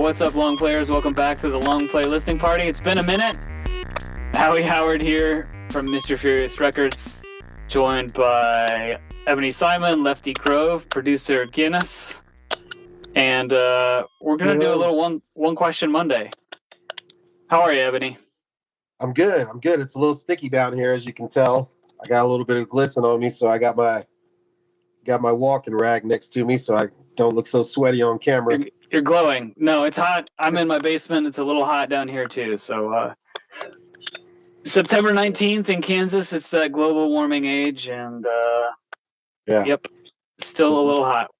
What's up, long players? Welcome back to the Long Play Listening Party. It's been a minute. Howie Howard here from Mr. Furious Records, joined by Ebony Simon, Lefty Grove, producer Guinness, and we're gonna do a little one question Monday. How are you, Ebony? I'm good. It's a little sticky down here, as you can tell. I got a little bit of glisten on me, so I got my walking rag next to me, so I don't look so sweaty on camera. You're glowing. No, it's hot. I'm in my basement. It's a little hot down here too. So September 19th in Kansas, it's that global warming age, and yep, still a little hot.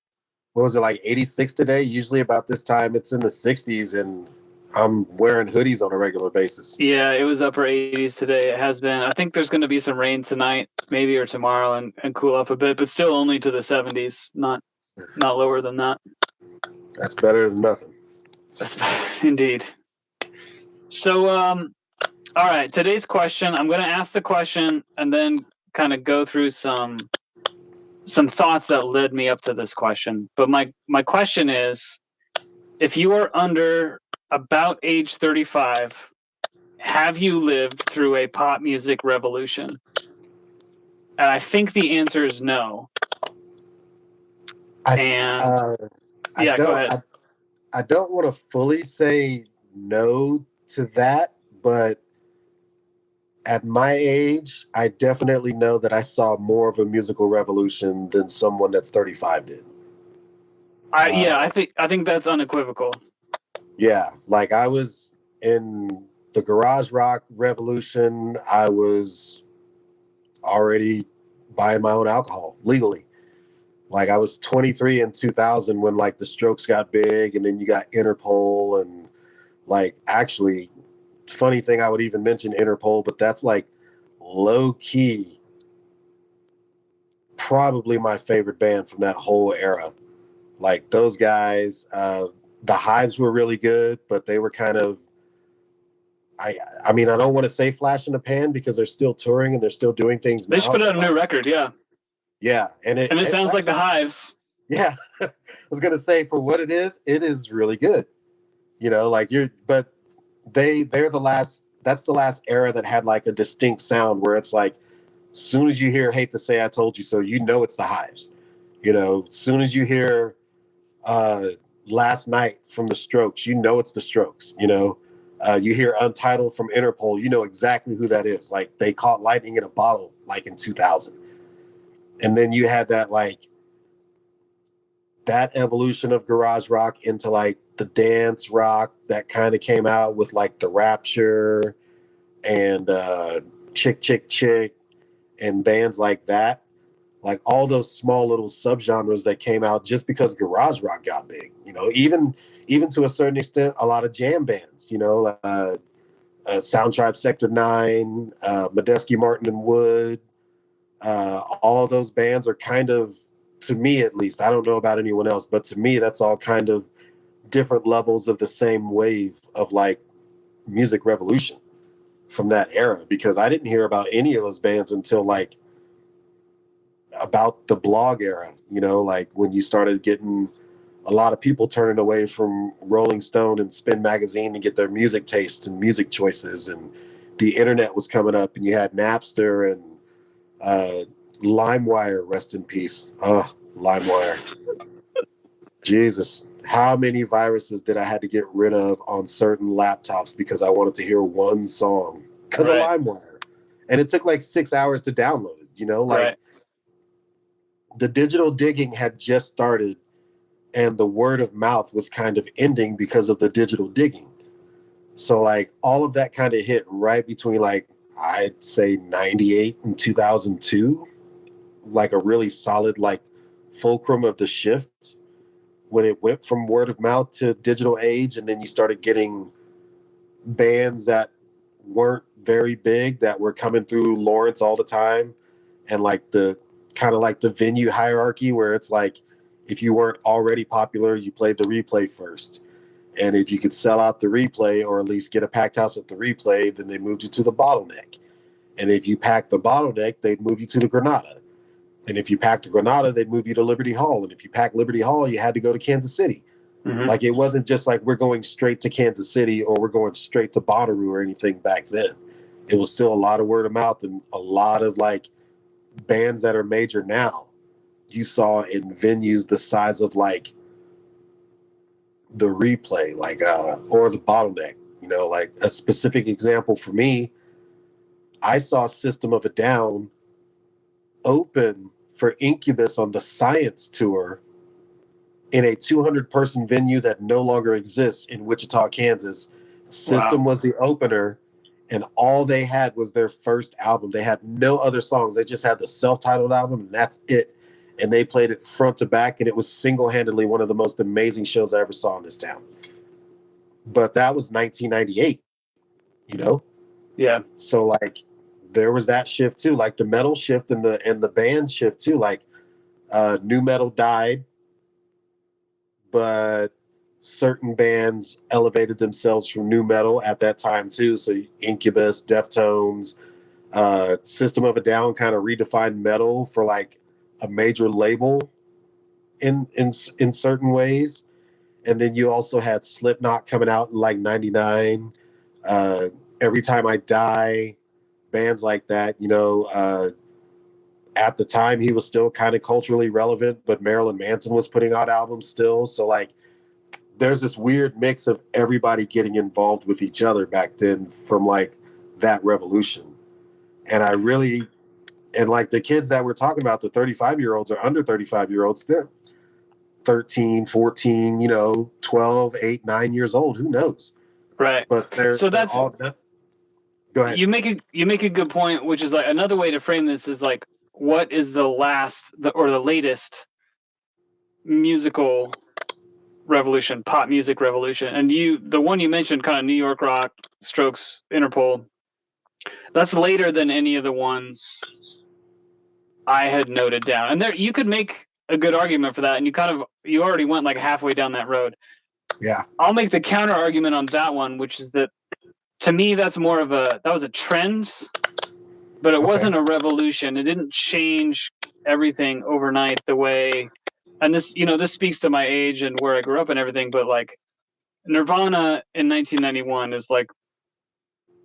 What was it, like 86 today? Usually about this time it's in the 60s, and I'm wearing hoodies on a regular basis. Yeah, it was upper 80s today. It has been. I think there's going to be some rain tonight, maybe, or tomorrow, and cool up a bit, but still only to the 70s, not lower than that. That's better than nothing. That's indeed. So, all right, today's question, I'm going to ask the question and then kind of go through some thoughts that led me up to this question. But my question is, if you are under about age 35, have you lived through a pop music revolution? And I think the answer is no. Go ahead. I don't want to fully say no to that, but at my age, I definitely know that I saw more of a musical revolution than someone that's 35 did. I think that's unequivocal. Yeah, like I was in the garage rock revolution. I was already buying my own alcohol legally. Like I was 23 in 2000 when like the Strokes got big, and then you got Interpol, and like actually, funny thing, I would even mention Interpol, but that's like low key probably my favorite band from that whole era. Like those guys, the Hives were really good, but they were kind of, I mean, I don't want to say flash in the pan because they're still touring and they're still doing things. They should put out a new record, yeah. Yeah, and it sounds like the Hives. Yeah, I was gonna say, for what it is really good. You know, like but they're the last. That's the last era that had like a distinct sound where it's like, as soon as you hear "Hate to Say I Told You So," you know it's the Hives. You know, as soon as you hear "Last Night" from the Strokes, you know it's the Strokes. You know, you hear "Untitled" from Interpol, you know exactly who that is. Like they caught lightning in a bottle, like in 2000. And then you had that evolution of garage rock into like the dance rock that kind of came out with like the Rapture and Chick Chick Chick and bands like that. Like all those small little subgenres that came out just because garage rock got big. You know, even to a certain extent, a lot of jam bands. You know, Soundtribe, Sector 9, Medeski, Martin and Wood. All of those bands are kind of, to me at least, I don't know about anyone else, but to me that's all kind of different levels of the same wave of like music revolution from that era, because I didn't hear about any of those bands until like about the blog era, you know, like when you started getting a lot of people turning away from Rolling Stone and Spin Magazine to get their music taste and music choices, and the internet was coming up, and you had Napster and LimeWire, rest in peace. LimeWire. Jesus, how many viruses did I had to get rid of on certain laptops because I wanted to hear one song because of LimeWire, and it took like 6 hours to download it. You know, like the digital digging had just started, and the word of mouth was kind of ending because of the digital digging. So like all of that kind of hit right between like, I'd say 98 and 2002, like a really solid like fulcrum of the shift when it went from word of mouth to digital age. And then you started getting bands that weren't very big that were coming through Lawrence all the time, and like the kind of like the venue hierarchy where it's like, if you weren't already popular, you played the Replay first. And if you could sell out the Replay, or at least get a packed house at the Replay, then they moved you to the Bottleneck. And if you packed the Bottleneck, they'd move you to the Granada. And if you packed the Granada, they'd move you to Liberty Hall. And if you packed Liberty Hall, you had to go to Kansas City. Like, it wasn't just like we're going straight to Kansas City or we're going straight to Bonnaroo or anything back then. It was still a lot of word of mouth, and a lot of like bands that are major now you saw in venues the size of like the Replay, like or the Bottleneck. You know, like a specific example for me, I saw System of a Down open for Incubus on the Science Tour in a 200-person venue that no longer exists in Wichita, Kansas. System was the opener, and all they had was their first album. They had no other songs. They just had the self-titled album, and that's it. And they played it front to back, and it was single-handedly one of the most amazing shows I ever saw in this town. But that was 1998, you know? Yeah. So, like, there was that shift, too. Like, the metal shift and the band shift, too. Like, nu metal died, but certain bands elevated themselves from nu metal at that time too. So Incubus, Deftones, System of a Down kind of redefined metal for like a major label in certain ways. And then you also had Slipknot coming out in like 99. Every Time I Die, bands like that, you know. At the time, he was still kind of culturally relevant, but Marilyn Manson was putting out albums still. So, like, there's this weird mix of everybody getting involved with each other back then from, like, that revolution. And like, the kids that we're talking about, the 35-year-olds or under 35-year-olds, they're 13, 14, you know, 12, 8, 9 years old. Who knows? Right. But they're all... Go ahead. You make a good point, which is like another way to frame this is like, what is the latest musical revolution, pop music revolution? And the one you mentioned, kind of New York rock, Strokes, Interpol, that's later than any of the ones I had noted down. And there, you could make a good argument for that, and you already went like halfway down that road. Yeah. I'll make the counter argument on that one, which is that to me, that was a trend, but it wasn't a revolution. It didn't change everything overnight the way, and this speaks to my age and where I grew up and everything, but like Nirvana in 1991 is like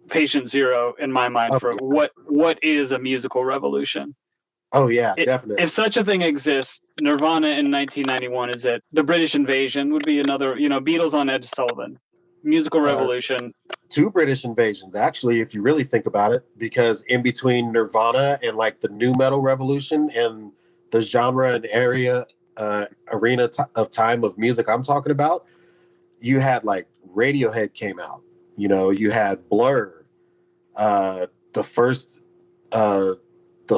patient zero in my mind for what is a musical revolution. Oh yeah, definitely. If such a thing exists, Nirvana in 1991 is it. The British Invasion would be another, Beatles on Ed Sullivan. Musical revolution. Two British invasions, actually, if you really think about it, because in between Nirvana and like the nu metal revolution and the genre and arena of time of music I'm talking about, you had like Radiohead came out, you had Blur, the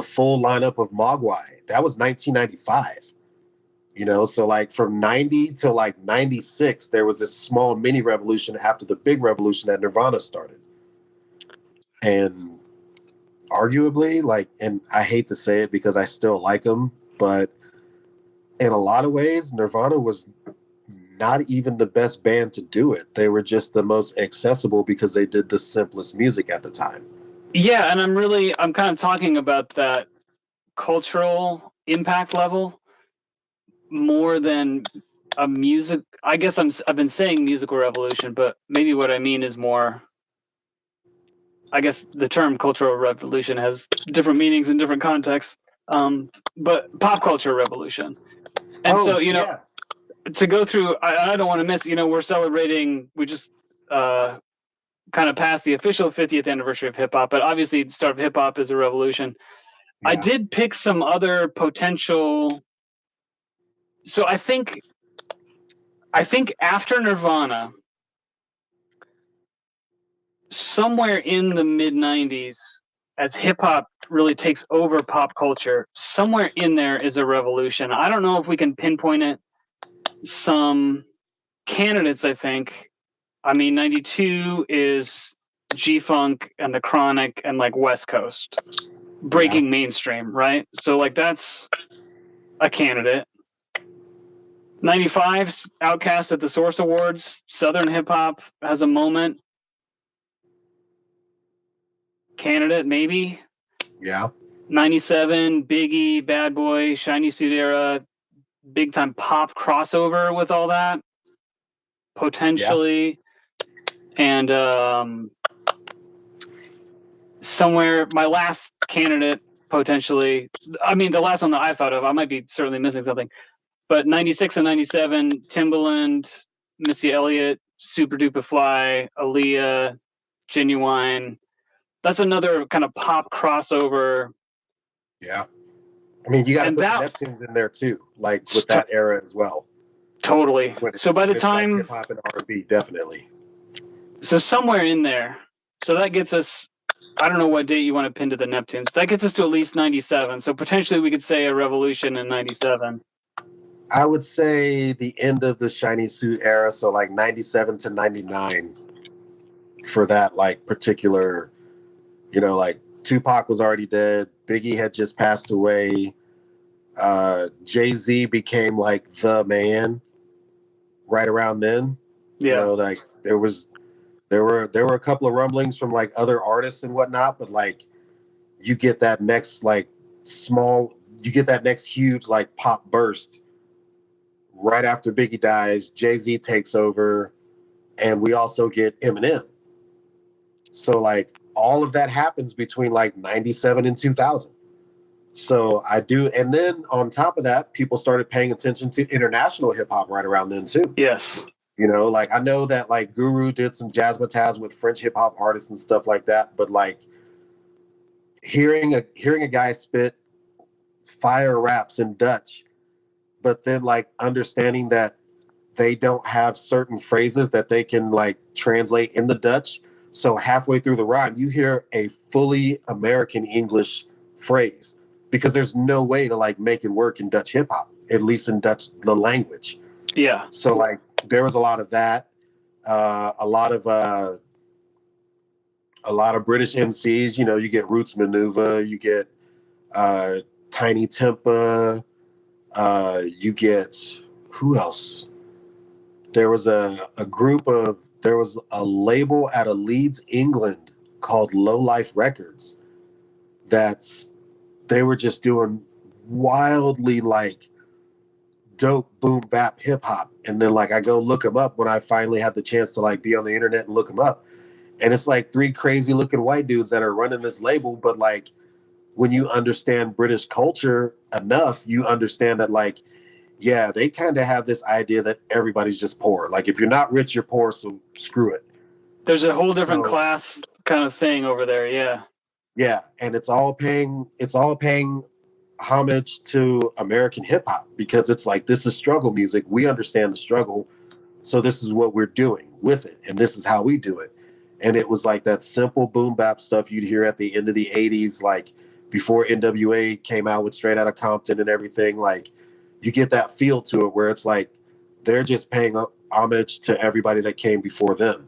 full lineup of Mogwai. That was 1995. So like from 90 to like 96, there was this small mini revolution after the big revolution that Nirvana started. And arguably, like, and I hate to say it because I still like them, but in a lot of ways, Nirvana was not even the best band to do it. They were just the most accessible because they did the simplest music at the time. Yeah, and I'm kind of talking about that cultural impact level more than a music. I guess I've been saying musical revolution, but maybe what I mean is more, I guess the term cultural revolution has different meanings in different contexts. But pop culture revolution. And to go through, I don't want to miss, we're celebrating, we just kind of passed the official 50th anniversary of hip hop, but obviously the start of hip hop is a revolution. Yeah. I did pick some other potential. So I think after Nirvana, somewhere in the mid 90s, as hip hop really takes over pop culture, somewhere in there is a revolution. I don't know if we can pinpoint it. Some candidates, I think. I mean, 92 is G-Funk and The Chronic and like West Coast breaking mainstream, right? So like that's a candidate. 95's Outkast at the Source Awards. Southern hip hop has a moment. Candidate, maybe. Yeah. 97, Biggie, Bad Boy, Shiny Suit Era, big time pop crossover with all that. potentially, and somewhere my last candidate potentially. I mean, the last one that I thought of. I might be certainly missing something, but 96 and 97, Timbaland, Missy Elliott, Super Duper Fly, Aaliyah, Genuine. That's another kind of pop crossover. Yeah. I mean, you got to put the Neptunes in there too, like with that era as well. Totally. So by the time like hip hop and R&B, definitely. So somewhere in there. So that gets us. I don't know what date you want to pin to the Neptunes. That gets us to at least 97. So potentially we could say a revolution in 97. I would say the end of the shiny suit era, so like 97 to 99 for that like particular, like Tupac was already dead, Biggie had just passed away, Jay-Z became like the man right around then. Yeah. Like there were a couple of rumblings from like other artists and whatnot, but like you get that next huge like pop burst right after Biggie dies. Jay-Z takes over, and we also get Eminem. So like all of that happens between like 97 and 2000. So I do, and then on top of that, people started paying attention to international hip hop right around then too. Yes. Like I know that like Guru did some jazzmatazz with French hip hop artists and stuff like that, but like hearing a guy spit fire raps in Dutch, but then like understanding that they don't have certain phrases that they can like translate in the Dutch. So halfway through the rhyme, you hear a fully American English phrase because there's no way to like make it work in Dutch hip hop, at least in Dutch, the language. Yeah. So like there was a lot of that, a lot of British MCs. You get Roots Manuva, you get Tiny Tempa, you get who else? There was a label out of Leeds, England called Low Life Records. They were just doing wildly like dope boom bap hip hop. And then like I go look them up when I finally had the chance to like be on the internet and look them up. And it's like three crazy looking white dudes that are running this label. But like when you understand British culture enough, you understand that like, yeah, they kind of have this idea that everybody's just poor. Like if you're not rich, you're poor, so screw it. There's a whole different class kind of thing over there, yeah. Yeah, and it's all paying homage to American hip hop because it's like this is struggle music. We understand the struggle, so this is what we're doing with it, and this is how we do it. And it was like that simple boom bap stuff you'd hear at the end of the 80s, like before NWA came out with Straight Outta Compton and everything. Like you get that feel to it where it's like they're just paying homage to everybody that came before them.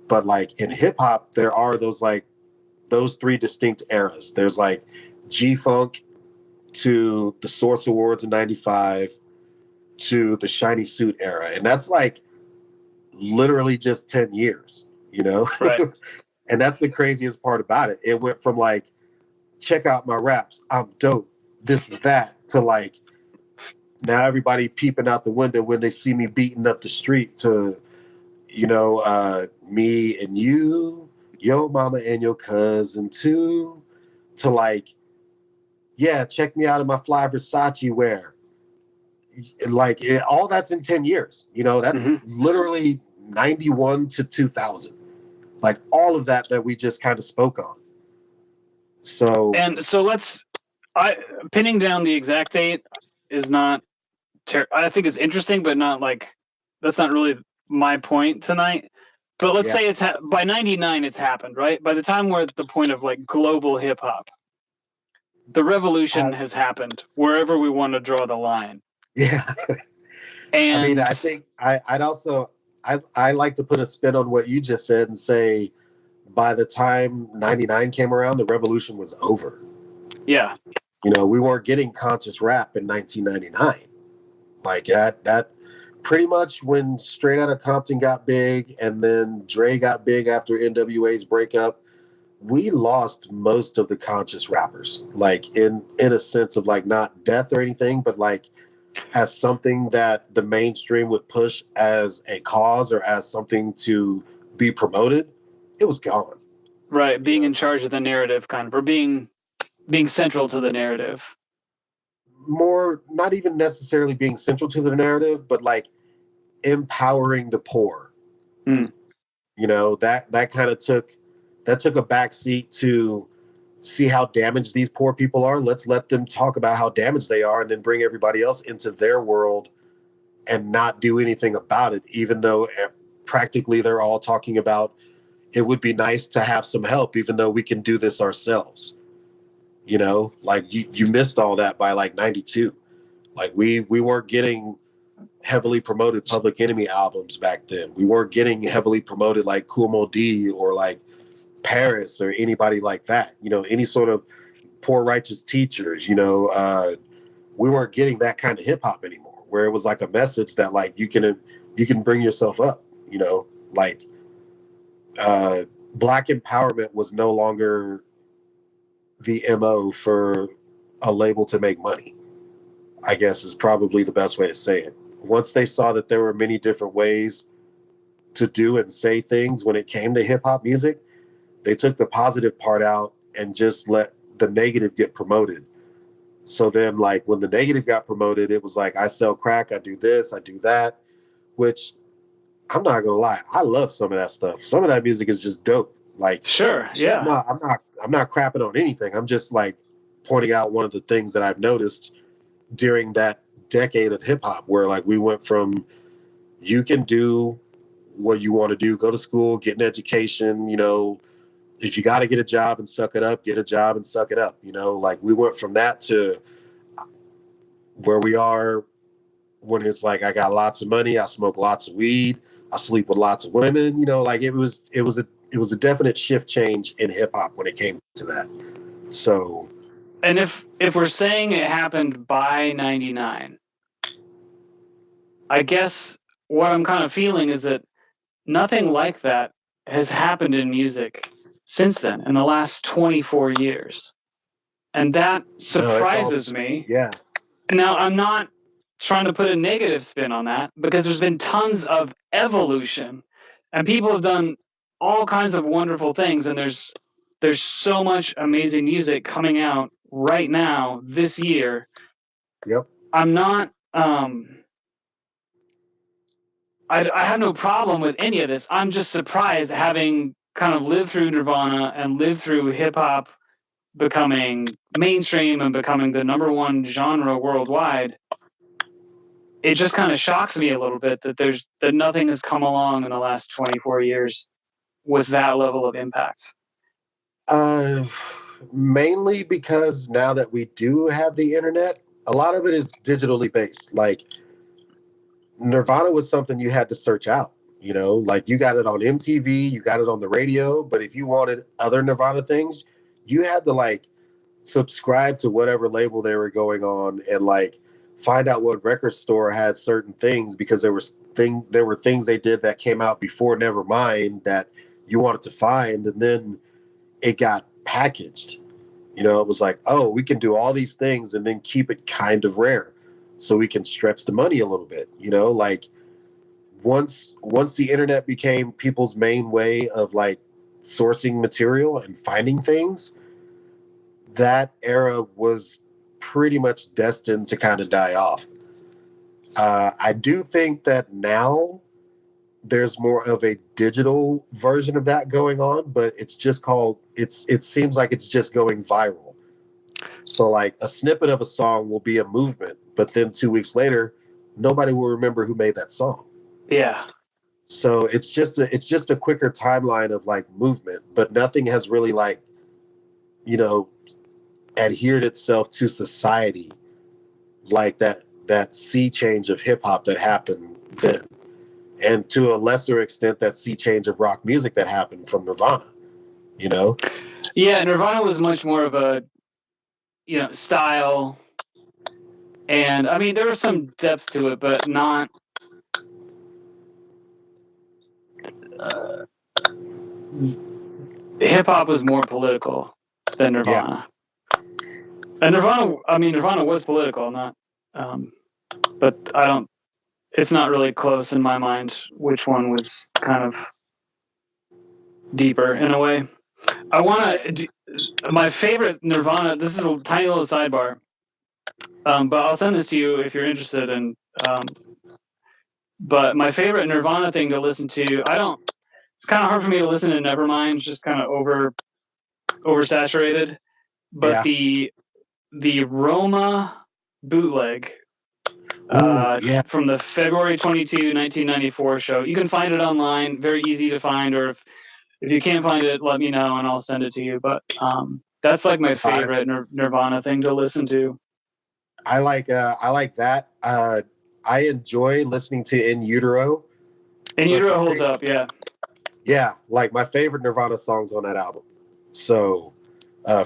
But like in hip hop, there are those three distinct eras. There's like G-Funk to the Source Awards in 95 to the Shiny Suit era. And that's like literally just 10 years, Right. And that's the craziest part about it. It went from like, check out my raps, I'm dope, this is that, to like now everybody peeping out the window when they see me beating up the street to, me and you, your mama and your cousin too, to like, yeah, check me out in my fly Versace wear. Like all that's in 10 years, that's literally 91 to 2000. Like all of that we just kind of spoke on. So pinning down the exact date is not, I think it's interesting, but not like, that's not really my point tonight. But let's say it's by 99, it's happened, right? By the time we're at the point of like global hip hop, the revolution has happened wherever we want to draw the line. Yeah. And I mean, I think I like to put a spin on what you just said and say, by the time 99 came around, the revolution was over. Yeah. We weren't getting conscious rap in 1999. Like that pretty much when Straight Outta Compton got big and then Dre got big after NWA's breakup, we lost most of the conscious rappers. Like in a sense of like not death or anything, but like as something that the mainstream would push as a cause or as something to be promoted, it was gone. Right, being in charge of the narrative, kind of, or being central to the narrative. More, not even necessarily being central to the narrative, but like empowering the poor. Mm. That kind of took a back seat to see how damaged these poor people are. Let's let them talk about how damaged they are and then bring everybody else into their world and not do anything about it, even though practically they're all talking about it would be nice to have some help, even though we can do this ourselves. Like you missed all that by like 92. Like we weren't getting heavily promoted Public Enemy albums back then. We weren't getting heavily promoted like Kool Moe Dee or like Paris or anybody like that. Any sort of Poor Righteous Teachers. We weren't getting that kind of hip hop anymore, where it was like a message that like you can bring yourself up. Like Black empowerment was no longer the MO for a label to make money, I guess is probably the best way to say it. Once they saw that there were many different ways to do and say things when it came to hip hop music, they took the positive part out and just let the negative get promoted. So then, like, when the negative got promoted, it was like, I sell crack, I do this, I do that, which I'm not gonna lie, I love some of that stuff. Some of that music is just dope. Like, sure, yeah. I'm not crapping on anything. I'm just like pointing out one of the things that I've noticed during that decade of hip hop, where like we went from you can do what you want to do, go to school, get an education, if you got to get a job and suck it up, get a job and suck it up. Like we went from that to where we are when it's like I got lots of money, I smoke lots of weed, I sleep with lots of women. Like it was a definite shift change in hip hop when it came to that. So, and if we're saying it happened by 99, I guess what I'm kind of feeling is that nothing like that has happened in music since then, in the last 24 years. And that surprises me. Yeah. Now, I'm not trying to put a negative spin on that, because there's been tons of evolution and people have done all kinds of wonderful things. And there's so much amazing music coming out right now this year. Yep. I'm not, I have no problem with any of this. I'm just surprised, having kind of lived through Nirvana and lived through hip hop becoming mainstream and becoming the number one genre worldwide. It just kind of shocks me a little bit that nothing has come along in the last 24 years with that level of impact. Mainly because now that we do have the internet, a lot of it is digitally based. Like Nirvana was something you had to search out, like you got it on MTV, you got it on the radio, but if you wanted other Nirvana things, you had to like subscribe to whatever label they were going on and like find out what record store had certain things, because there were things they did that came out before Nevermind that you wanted to find, and then it got packaged. It was like, oh, we can do all these things and then keep it kind of rare so we can stretch the money a little bit. Like once the internet became people's main way of like sourcing material and finding things, that era was pretty much destined to kind of die off. I do think that now there's more of a digital version of that going on, but it seems like it's just going viral. So like a snippet of a song will be a movement, but then 2 weeks later, nobody will remember who made that song. Yeah. So it's just a quicker timeline of like movement, but nothing has really like, adhered itself to society like that sea change of hip hop that happened then. And to a lesser extent, that sea change of rock music that happened from Nirvana, Yeah, Nirvana was much more of a, style. And I mean, there was some depth to it, but not. Hip hop was more political than Nirvana. Yeah. And Nirvana was political, not. but it's not really close in my mind which one was kind of deeper in a way. My favorite Nirvana, this is a tiny little sidebar, but I'll send this to you if you're interested. But my favorite Nirvana thing to listen to, it's kind of hard for me to listen to Nevermind, it's just kind of oversaturated. But the Roma bootleg from the February 22, 1994 show, you can find it online, very easy to find, or if you can't find it, let me know and I'll send it to you. But that's like my favorite Nirvana thing to listen to. I like that. I enjoy listening to In Utero. In Utero holds up, yeah. Yeah, like my favorite Nirvana songs on that album. So,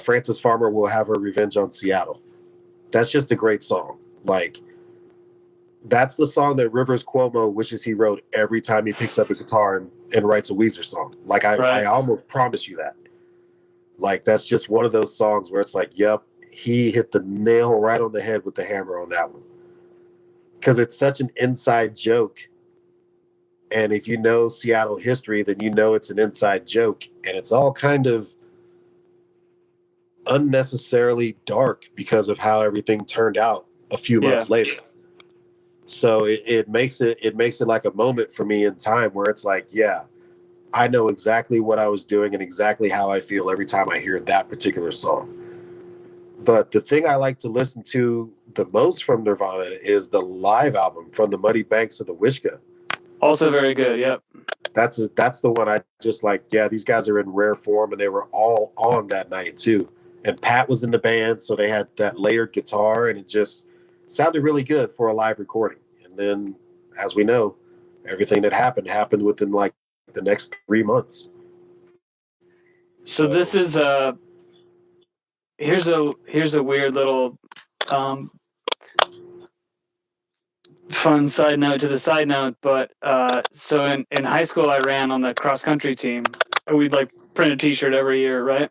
Frances Farmer Will Have Her Revenge on Seattle. That's just a great song. Like, that's the song that Rivers Cuomo wishes he wrote every time he picks up a guitar and writes a Weezer song. Like, I almost promise you that. Like, that's just one of those songs where it's like, yep, he hit the nail right on the head with the hammer on that one. Because it's such an inside joke. And if you know Seattle history, then you know it's an inside joke. And it's all kind of unnecessarily dark because of how everything turned out a few months later. So it makes it like a moment for me in time where it's like, yeah, I know exactly what I was doing and exactly how I feel every time I hear that particular song. But the thing I like to listen to the most from Nirvana is the live album From the Muddy Banks of the Wishkah. Also very good, yep. That's the one I just like, yeah, these guys are in rare form, and they were all on that night too. And Pat was in the band, so they had that layered guitar, and it just sounded really good for a live recording. And then, as we know, everything that happened within like the next 3 months. So this is here's a weird little fun side note to the side note, but so in high school I ran on the cross country team. We'd like print a t-shirt every year, right?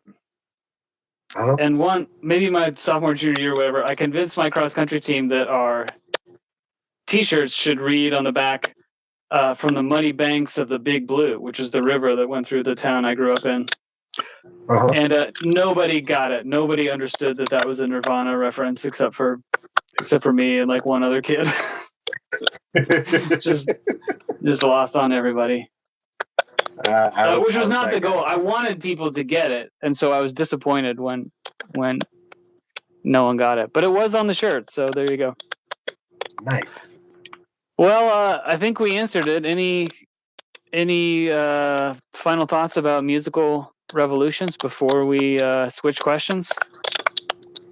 Uh-huh. And maybe my sophomore, junior year, whatever, I convinced my cross country team that our t-shirts should read on the back, From the Muddy Banks of the Big Blue, which is the river that went through the town I grew up in. Uh-huh. And nobody got it. Nobody understood that was a Nirvana reference except for me and like one other kid. just lost on everybody. Which was not the goal. I wanted people to get it, and so I was disappointed when no one got it. But it was on the shirt, so there you go. Nice. Well, I think we answered it. Any final thoughts about musical revolutions before we switch questions?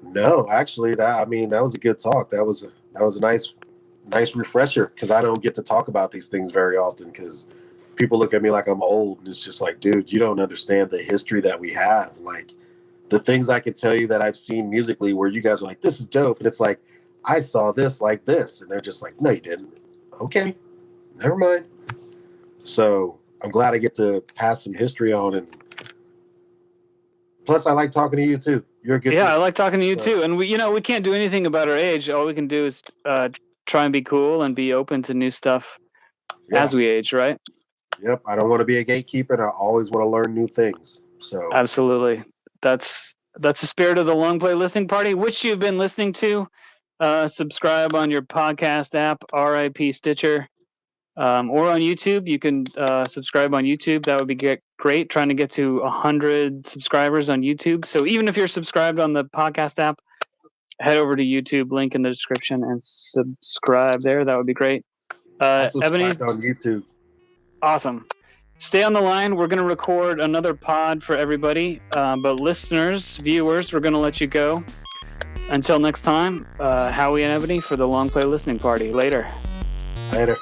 No, actually, that was a good talk. That was a nice refresher, because I don't get to talk about these things very often, because people look at me like I'm old, and it's just like, dude, you don't understand the history that we have. Like, the things I can tell you that I've seen musically where you guys are like, this is dope, and it's like, I saw this like this, and they're just like, no, you didn't. Okay, never mind. So I'm glad I get to pass some history on, and plus I like talking to you too. You're a good. Yeah, I like talking to you too, and we can't do anything about our age. All we can do is try and be cool and be open to new stuff as we age, right? Yep, I don't want to be a gatekeeper, and I always want to learn new things. So absolutely, that's the spirit of the Long Play Listening Party, which you've been listening to. Subscribe on your podcast app, RIP Stitcher, or on YouTube. You can subscribe on YouTube. That would be great. Trying to get to 100 subscribers on YouTube. So even if you're subscribed on the podcast app, head over to YouTube, link in the description, and subscribe there. That would be great. Ebony on YouTube. Awesome. Stay on the line. We're going to record another pod for everybody. But listeners, viewers, we're going to let you go. Until next time, Howie and Ebony for the Long Play Listening Party. Later. Later.